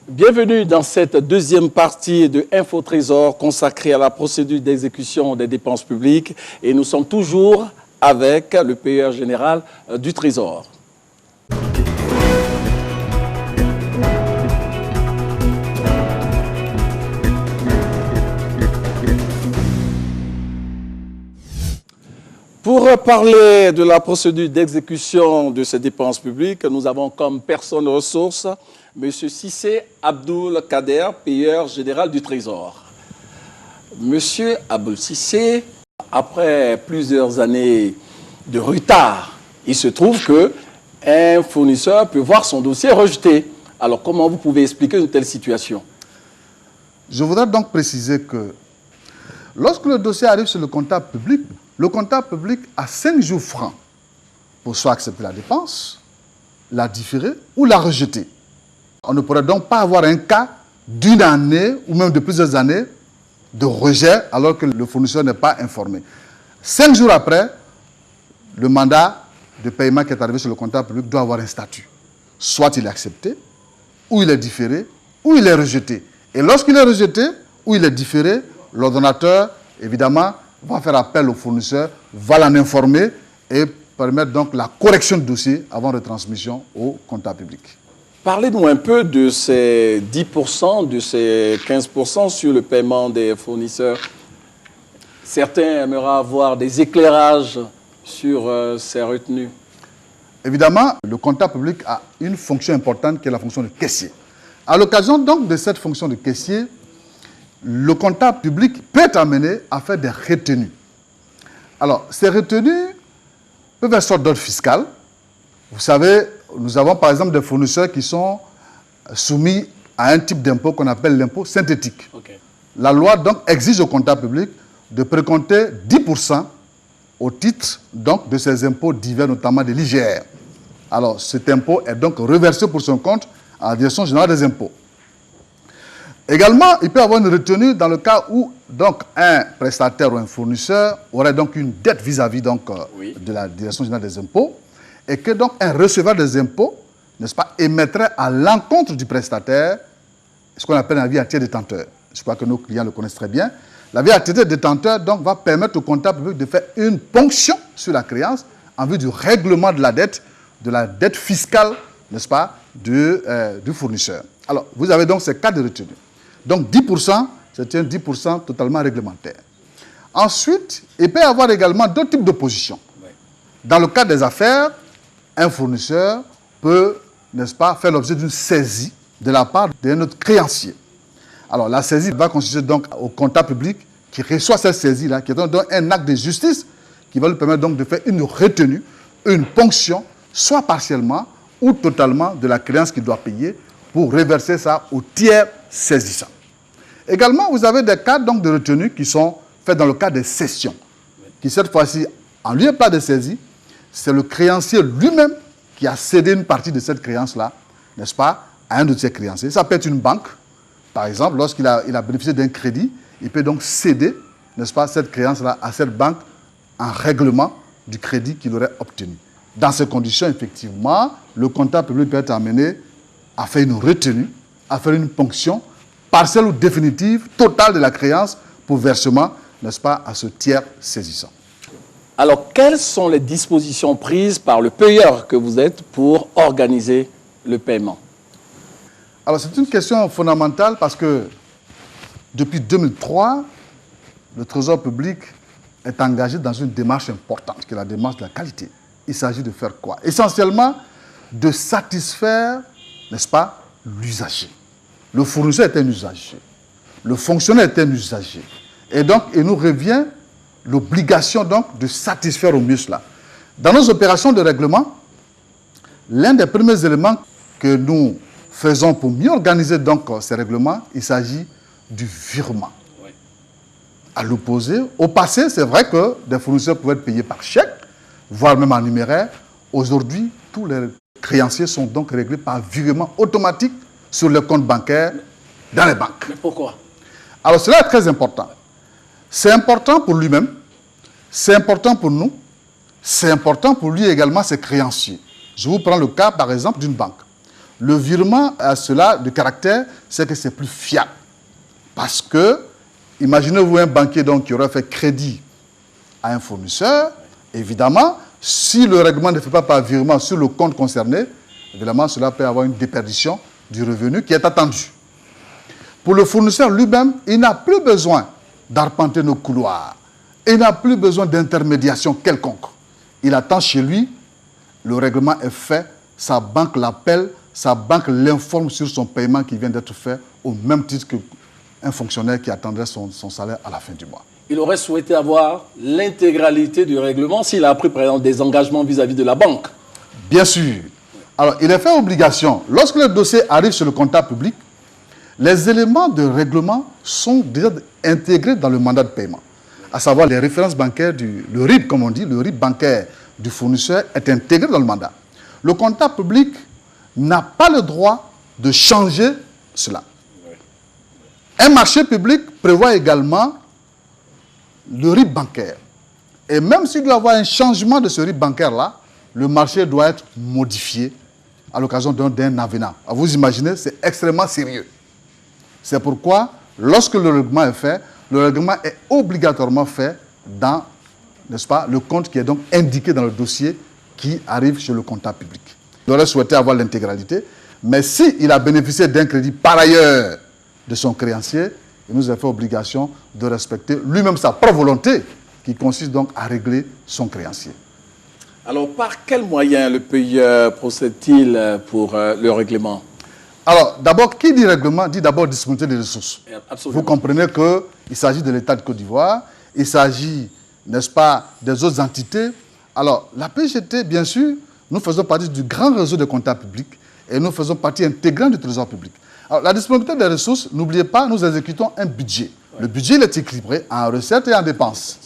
Bienvenue dans cette deuxième partie de Info Trésor consacrée à la procédure d'exécution des dépenses publiques. Et nous sommes toujours avec le payeur général du Trésor. Pour parler de la procédure d'exécution de ces dépenses publiques, nous avons comme personne ressource M. Cissé Abdoul Kader, payeur général du Trésor. Monsieur Abdoul Cissé, après plusieurs années de retard, il se trouve qu'un fournisseur peut voir son dossier rejeté. Alors comment vous pouvez expliquer une telle situation? Je voudrais donc préciser que lorsque le dossier arrive sur le comptable public a 5 jours francs pour soit accepter la dépense, la différer ou la rejeter. On ne pourrait donc pas avoir un cas d'une année ou même de plusieurs années de rejet alors que le fournisseur n'est pas informé. 5 jours après, le mandat de paiement qui est arrivé sur le comptable public doit avoir un statut. Soit il est accepté, ou il est différé, ou il est rejeté. Et lorsqu'il est rejeté, ou il est différé, l'ordonnateur, évidemment, va faire appel au fournisseur, va l'en informer et permettre donc la correction du dossier avant retransmission au comptable public. Parlez-nous un peu de ces 10%, de ces 15% sur le paiement des fournisseurs. Certains aimeraient avoir des éclairages sur ces retenues. Évidemment, le comptable public a une fonction importante qui est la fonction de caissier. À l'occasion donc de cette fonction de caissier, le comptable public peut être amené à faire des retenues. Alors, ces retenues peuvent être sorte d'ordre fiscal. Vous savez, nous avons par exemple des fournisseurs qui sont soumis à un type d'impôt qu'on appelle l'impôt synthétique. Okay. La loi donc exige au comptable public de précompter 10% au titre donc de ces impôts divers, notamment de l'IGR. Alors, cet impôt est donc reversé pour son compte à la Direction générale des impôts. Également, il peut y avoir une retenue dans le cas où donc, un prestataire ou un fournisseur aurait donc une dette vis-à-vis de la Direction générale des impôts et que donc un receveur des impôts, n'est-ce pas, émettrait à l'encontre du prestataire ce qu'on appelle un avis à tiers détenteur. Je crois que nos clients le connaissent très bien. L'avis à tiers détenteur donc, va permettre au comptable public de faire une ponction sur la créance en vue du règlement de la dette fiscale, n'est-ce pas, du fournisseur. Alors, vous avez donc ces cas de retenue. Donc 10%, c'est un 10% totalement réglementaire. Ensuite, il peut y avoir également d'autres types d'oppositions. Oui. Dans le cas des affaires, un fournisseur peut, n'est-ce pas, faire l'objet d'une saisie de la part d'un autre créancier. Alors la saisie va consister donc au comptable public qui reçoit cette saisie-là, qui est donc un acte de justice qui va lui permettre donc de faire une retenue, une ponction, soit partiellement ou totalement de la créance qu'il doit payer pour reverser ça au tiers saisissant. Également, vous avez des cas donc, de retenue qui sont faits dans le cas des cessions, qui cette fois-ci, en lieu et place de saisie, c'est le créancier lui-même qui a cédé une partie de cette créance-là, n'est-ce pas, à un de ses créanciers. Ça peut être une banque, par exemple, lorsqu'il a bénéficié d'un crédit, il peut donc céder, n'est-ce pas, cette créance-là à cette banque en règlement du crédit qu'il aurait obtenu. Dans ces conditions, effectivement, le comptable public peut être amené à faire une retenue, à faire une ponction partielle ou définitive, totale de la créance pour versement, n'est-ce pas, à ce tiers saisissant. Alors, quelles sont les dispositions prises par le payeur que vous êtes pour organiser le paiement? Alors, c'est une question fondamentale parce que depuis 2003, le Trésor public est engagé dans une démarche importante, qui est la démarche de la qualité. Il s'agit de faire quoi? Essentiellement, de satisfaire, n'est-ce pas, l'usager. Le fournisseur est un usager. Le fonctionnaire est un usager. Et donc, il nous revient l'obligation donc de satisfaire au mieux cela. Dans nos opérations de règlement, l'un des premiers éléments que nous faisons pour mieux organiser donc ces règlements, il s'agit du virement. Oui. À l'opposé, au passé, c'est vrai que des fournisseurs pouvaient être payés par chèque, voire même en numéraire. Aujourd'hui, tous les créanciers sont donc réglés par virement automatique sur les comptes bancaires dans les banques. Mais pourquoi? Alors cela est très important. C'est important pour lui-même, c'est important pour nous, c'est important pour lui également, ses créanciers. Je vous prends le cas, par exemple, d'une banque. Le virement a cela de caractère, c'est que c'est plus fiable. Parce que, imaginez-vous un banquier donc, qui aurait fait crédit à un fournisseur, évidemment, si le règlement ne fait pas par virement sur le compte concerné, évidemment, cela peut avoir une déperdition du revenu qui est attendu. Pour le fournisseur lui-même, il n'a plus besoin d'arpenter nos couloirs. Il n'a plus besoin d'intermédiation quelconque. Il attend chez lui, le règlement est fait, sa banque l'appelle, sa banque l'informe sur son paiement qui vient d'être fait, au même titre qu'un fonctionnaire qui attendrait son salaire à la fin du mois. Il aurait souhaité avoir l'intégralité du règlement s'il a pris, par exemple, des engagements vis-à-vis de la banque. Bien sûr. Alors, il est fait obligation. Lorsque le dossier arrive sur le comptable public, les éléments de règlement sont déjà intégrés dans le mandat de paiement. À savoir les références bancaires, le RIB, comme on dit, le RIB bancaire du fournisseur est intégré dans le mandat. Le comptable public n'a pas le droit de changer cela. Un marché public prévoit également le RIB bancaire. Et même s'il doit y avoir un changement de ce RIB bancaire-là, le marché doit être modifié à l'occasion d'un avenant. Vous imaginez, c'est extrêmement sérieux. C'est pourquoi, lorsque le règlement est fait, le règlement est obligatoirement fait dans, n'est-ce pas, le compte qui est donc indiqué dans le dossier qui arrive chez le comptable public. Il aurait souhaité avoir l'intégralité, mais s'il a bénéficié d'un crédit par ailleurs de son créancier, il nous a fait obligation de respecter lui-même sa propre volonté, qui consiste donc à régler son créancier. Alors, par quels moyens le payeur procède-t-il pour le règlement? Alors, d'abord, qui dit règlement dit d'abord disponibilité des ressources. Absolument. Vous comprenez qu'il s'agit de l'État de Côte d'Ivoire, il s'agit, n'est-ce pas, des autres entités. Alors, la PGT, bien sûr, nous faisons partie du grand réseau de comptables publics et nous faisons partie intégrante du Trésor public. Alors, la disponibilité des ressources, n'oubliez pas, nous exécutons un budget. Ouais. Le budget, il est équilibré en recettes et en dépenses.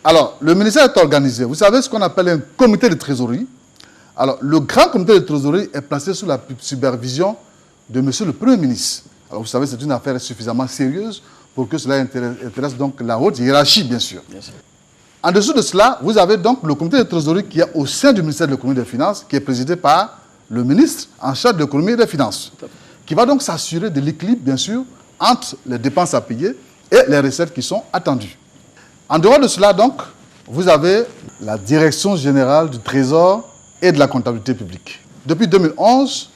Alors, le ministère est organisé. Vous savez ce qu'on appelle un comité de trésorerie. Alors, le grand comité de trésorerie est placé sous la supervision de monsieur le Premier ministre. Alors, vous savez, c'est une affaire suffisamment sérieuse pour que cela intéresse donc la haute hiérarchie, bien sûr. Bien sûr. En dessous de cela, vous avez donc le comité de trésorerie qui est au sein du ministère de l'économie et des finances, qui est présidé par le ministre en charge de l'économie et des finances, qui va donc s'assurer de l'équilibre, bien sûr, entre les dépenses à payer et les recettes qui sont attendues. En dehors de cela, donc, vous avez la direction générale du Trésor et de la comptabilité publique. Depuis 2011,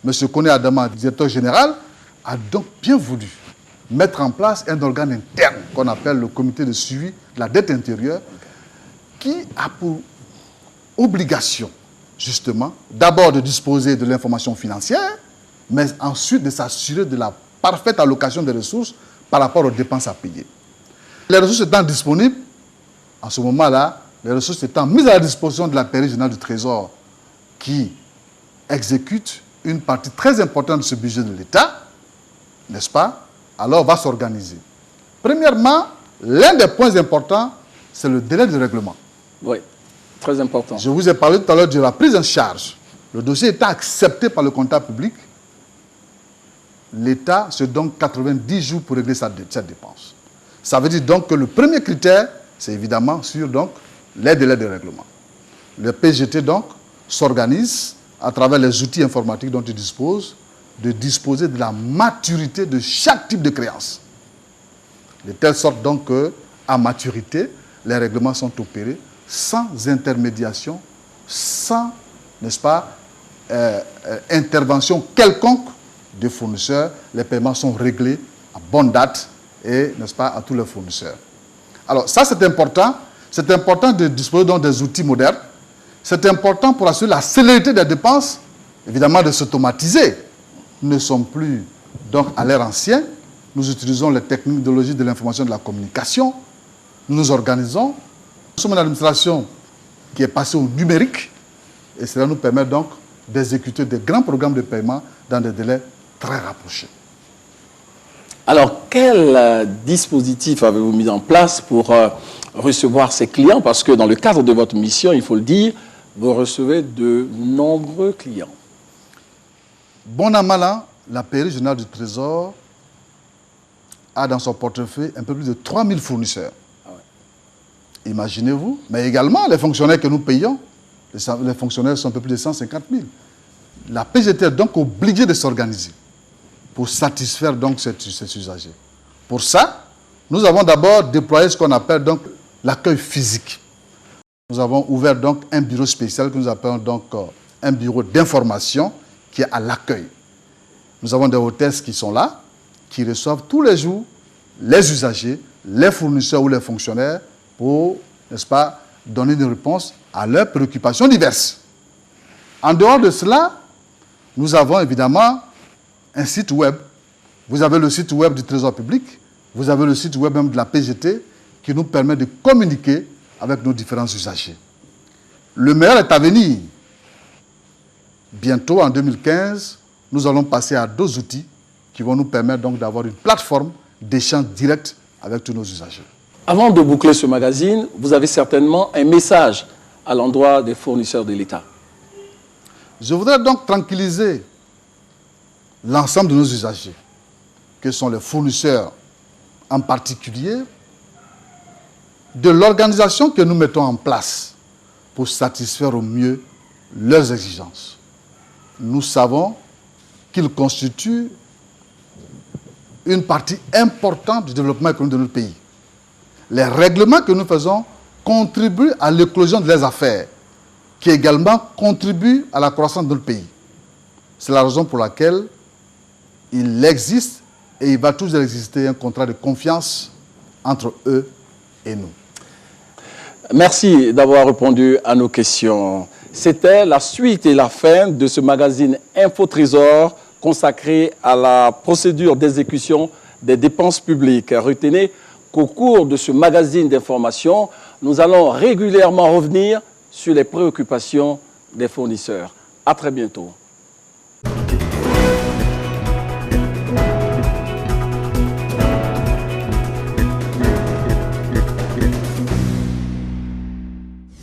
M. Koné Adama, directeur général, a donc bien voulu mettre en place un organe interne qu'on appelle le comité de suivi de la dette intérieure, qui a pour obligation, justement, d'abord de disposer de l'information financière, mais ensuite de s'assurer de la parfaite allocation des ressources par rapport aux dépenses à payer. Les ressources étant disponibles, en ce moment-là, les ressources étant mises à la disposition de la Pairie générale du Trésor, qui exécute une partie très importante de ce budget de l'État, n'est-ce pas? Alors, on va s'organiser. Premièrement, l'un des points importants, c'est le délai de règlement. Oui, très important. Je vous ai parlé tout à l'heure de la prise en charge. Le dossier étant accepté par le comptable public, l'État se donne 90 jours pour régler cette dépense. Ça veut dire donc que le premier critère, c'est évidemment sur donc, les délais de règlement. Le PGT donc s'organise à travers les outils informatiques dont il dispose, de disposer de la maturité de chaque type de créance. De telle sorte donc qu'à maturité, les règlements sont opérés sans intermédiation, sans, n'est-ce pas, intervention quelconque des fournisseurs. Les paiements sont réglés à bonne date et, n'est-ce pas, à tous les fournisseurs. Alors ça, c'est important. C'est important de disposer donc des outils modernes. C'est important pour assurer la célérité des dépenses, évidemment de s'automatiser. Nous ne sommes plus donc à l'ère ancienne. Nous utilisons les technologies de l'information et de la communication. Nous nous organisons. Nous sommes une administration qui est passée au numérique et cela nous permet donc d'exécuter des grands programmes de paiement dans des délais très rapprochés. Alors, quel dispositif avez-vous mis en place pour recevoir ces clients? Parce que dans le cadre de votre mission, il faut le dire, vous recevez de nombreux clients. Bon an, mal an, la Pairie générale du Trésor a dans son portefeuille un peu plus de 3000 fournisseurs. Ah ouais. Imaginez-vous, mais également les fonctionnaires que nous payons, les fonctionnaires sont un peu plus de 150 000. la PGT est donc obligée de s'organiser pour satisfaire donc cet usager. Pour ça, nous avons d'abord déployé ce qu'on appelle donc l'accueil physique. Nous avons ouvert donc un bureau spécial que nous appelons donc un bureau d'information qui est à l'accueil. Nous avons des hôtesses qui sont là, qui reçoivent tous les jours les usagers, les fournisseurs ou les fonctionnaires pour, n'est-ce pas, donner une réponse à leurs préoccupations diverses. En dehors de cela, nous avons évidemment un site web. Vous avez le site web du Trésor public, vous avez le site web même de la PGT qui nous permet de communiquer avec nos différents usagers. Le meilleur est à venir. Bientôt, en 2015, nous allons passer à d'autres outils qui vont nous permettre donc d'avoir une plateforme d'échange direct avec tous nos usagers. Avant de boucler ce magazine, vous avez certainement un message à l'endroit des fournisseurs de l'État. Je voudrais donc tranquilliser l'ensemble de nos usagers, que sont les fournisseurs en particulier, de l'organisation que nous mettons en place pour satisfaire au mieux leurs exigences. Nous savons qu'ils constituent une partie importante du développement économique de notre pays. Les règlements que nous faisons contribuent à l'éclosion de leurs affaires, qui également contribuent à la croissance de notre pays. C'est la raison pour laquelle il existe et il va toujours exister un contrat de confiance entre eux et nous. Merci d'avoir répondu à nos questions. C'était la suite et la fin de ce magazine Info Trésor consacré à la procédure d'exécution des dépenses publiques. Retenez qu'au cours de ce magazine d'information, nous allons régulièrement revenir sur les préoccupations des fournisseurs. À très bientôt.